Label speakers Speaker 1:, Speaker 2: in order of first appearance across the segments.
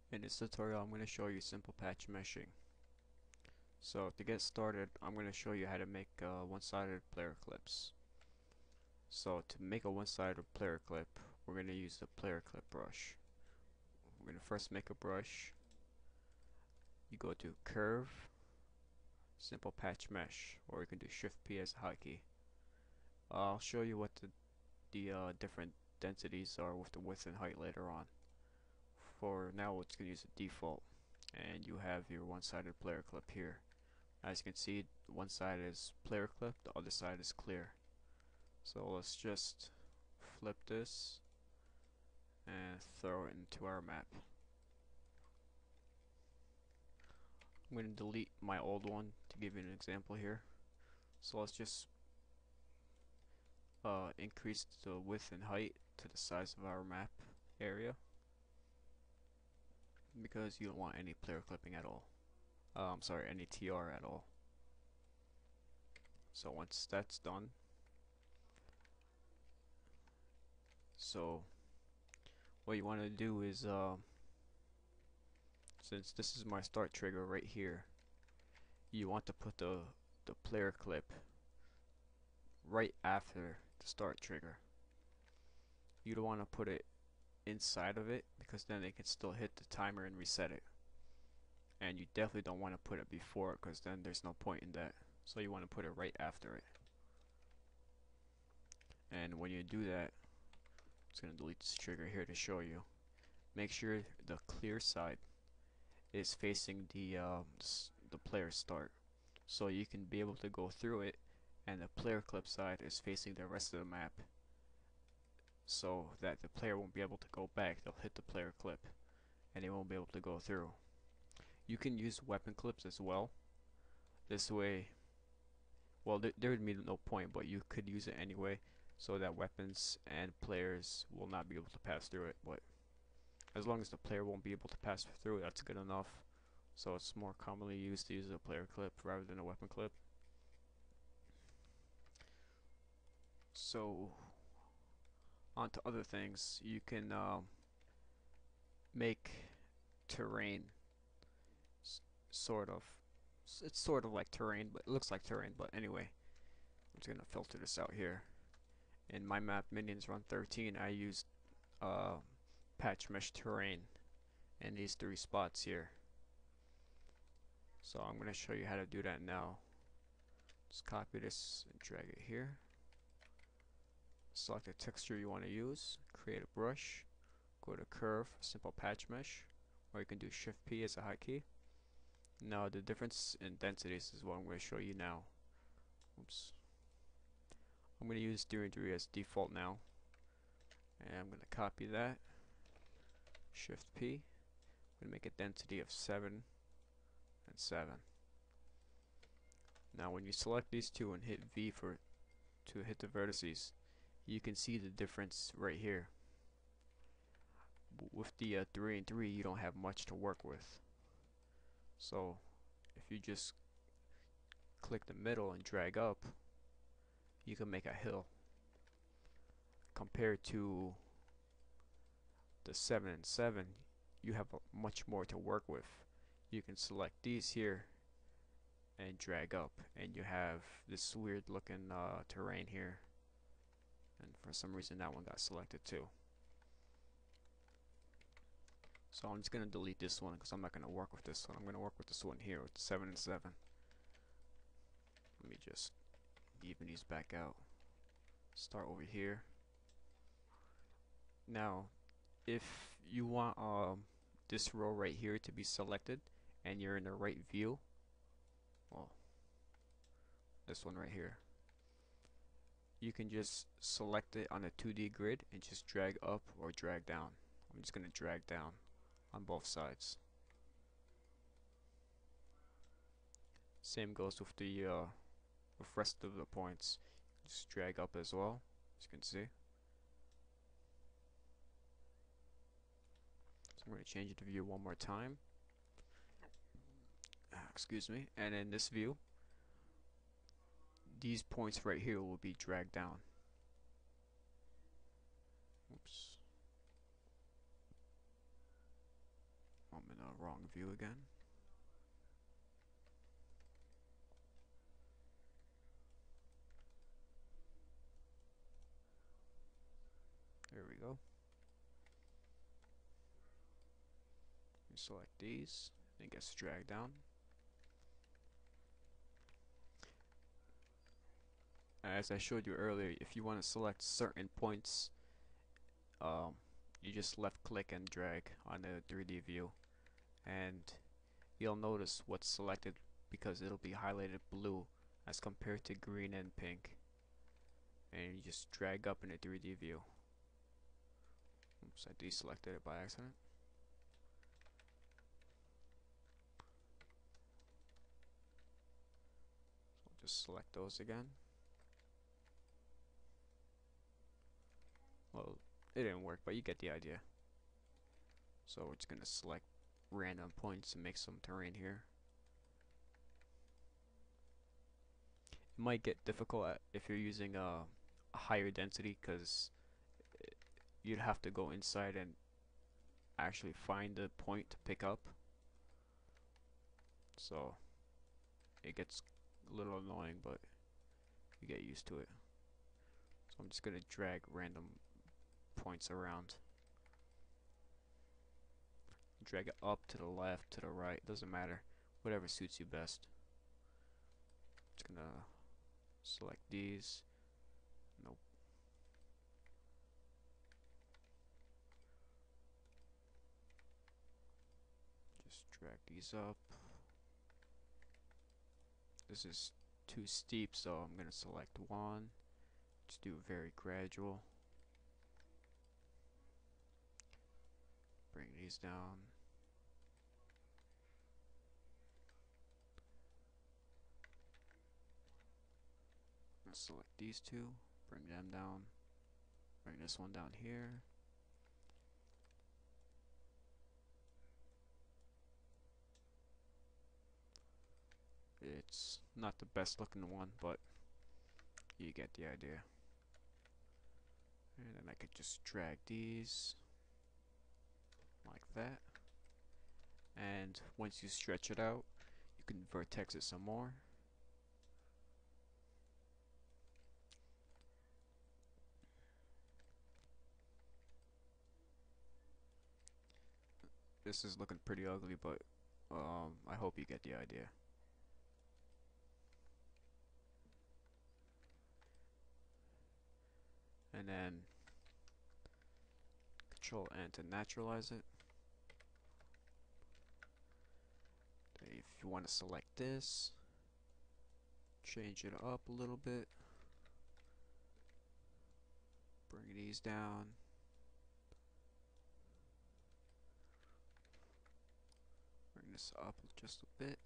Speaker 1: In this tutorial I'm going to show you simple patch meshing. So to get started I'm going to show you how to make one-sided player clips. So to make a one-sided player clip we're going to use the player clip brush. We're going to first make a brush. You go to curve, simple patch mesh, or you can do shift P as a hotkey. I'll show you what the different densities are with the width and height later on. For now it's going to use the default, and you have your one-sided player clip here. As you can see, one side is player clip, the other side is clear. So let's just flip this and throw it into our map. I'm going to delete my old one to give you an example here. So let's just increase the width and height to the size of our map area, because you don't want any player clipping at all. I'm sorry, any TR at all. So once that's done, so what you want to do is since this is my start trigger right here, you want to put the player clip right after the start trigger. You don't want to put it inside of it, because then it can still hit the timer and reset it. And you definitely don't want to put it before it, because then there's no point in that. So you want to put it right after it. And when you do that, I'm just going to delete this trigger here to show you. Make sure the clear side is facing the player start, so you can be able to go through it, and the player clip side is facing the rest of the map, so that the player won't be able to go back. They'll hit the player clip and they won't be able to go through. You can use weapon clips as well. This way, well, there would be no point, but you could use it anyway, so that weapons and players will not be able to pass through it. But as long as the player won't be able to pass through it, that's good enough. So it's more commonly used to use a player clip rather than a weapon clip. So on to other things. You can make terrain, sort of. It's sort of like terrain, but it looks like terrain. But anyway, I'm just gonna filter this out here. In my map minions run 13, I used patch mesh terrain in these 3 spots here. So I'm gonna show you how to do that now. Just copy this and drag it here. Select the texture you want to use, create a brush, go to curve, simple patch mesh, or you can do shift P as a hotkey. Now the difference in densities is what I'm going to show you now. Oops. I'm going to use 3 and 3 as default now, and I'm going to copy that, shift P, I'm going to make a density of 7 and 7. Now when you select these two and hit V to hit the vertices, you can see the difference right here. With the 3 and 3 you don't have much to work with. So if you just click the middle and drag up, you can make a hill. Compared to the 7 and 7, you have much more to work with. You can select these here and drag up, and you have this weird looking terrain here, and for some reason that one got selected too. So I'm just going to delete this one because I'm not going to work with this one. I'm going to work with this one here with 7 and 7. Let me just even these back out. Start over here. Now if you want this row right here to be selected and you're in the right view, well, this one right here, you can just select it on a 2D grid and just drag up or drag down. I'm just going to drag down on both sides. Same goes with the rest of the points. Just drag up as well, as you can see. So I'm going to change the view one more time. Excuse me. And in this view, these points right here will be dragged down. Oops. One wrong view again. There we go. You select these, and it gets dragged down. As I showed you earlier, if you want to select certain points, you just left click and drag on the 3D view, and you'll notice what's selected because it'll be highlighted blue as compared to green and pink. And you just drag up in the 3D view. Oops, I deselected it by accident. So just select those again. Well, it didn't work, but you get the idea. So we're just going to select random points and make some terrain here. It might get difficult if you're using a higher density, because you'd have to go inside and actually find the point to pick up. So it gets a little annoying, but you get used to it. So I'm just going to drag random points around. Drag it up, to the left, to the right, doesn't matter. Whatever suits you best. Just gonna select these. Nope. Just drag these up. This is too steep, so I'm gonna select one. Just do very gradual. Bring these down. I'm gonna select these two, bring them down. Bring this one down here. It's not the best looking one, but you get the idea. And then I could just drag these like that. And once you stretch it out, you can vertex it some more. This is looking pretty ugly, but I hope you get the idea. And then Control N to naturalize it. If you want to select this, change it up a little bit, bring these down, bring this up just a bit.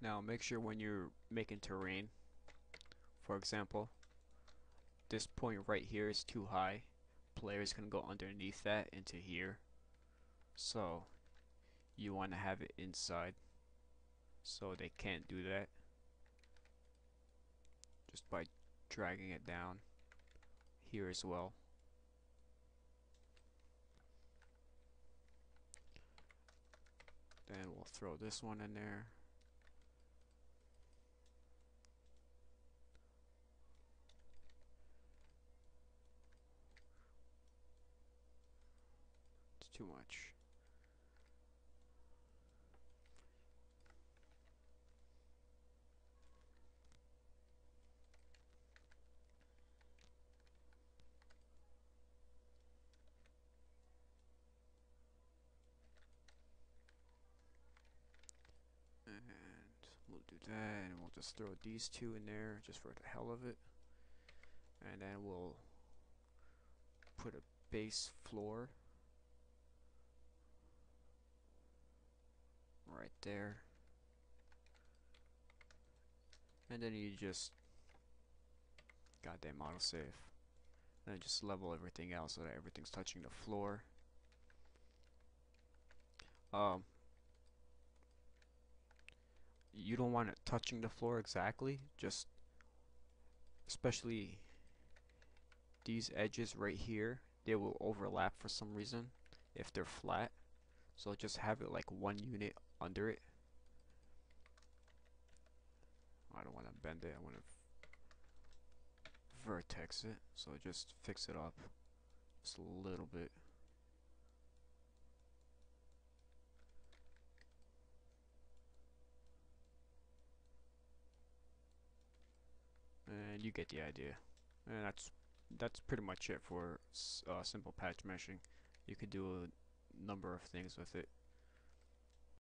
Speaker 1: Now make sure when you're making terrain, for example, this point right here is too high. Players can go underneath that into here. So you want to have it inside, so they can't do that. Just by dragging it down here as well. Then we'll throw this one in there. It's too much. And we'll do that, and we'll just throw these two in there just for the hell of it. And then we'll put a base floor right there. And then you just goddamn autosave. And then just level everything else so that everything's touching the floor. Um, you don't want it touching the floor exactly, just especially these edges right here, they will overlap for some reason if they're flat. So just have it like one unit under it. I don't want to bend it, I want to vertex it, so just fix it up just a little bit. And you get the idea. And that's pretty much it for simple patch meshing. You could do a number of things with it.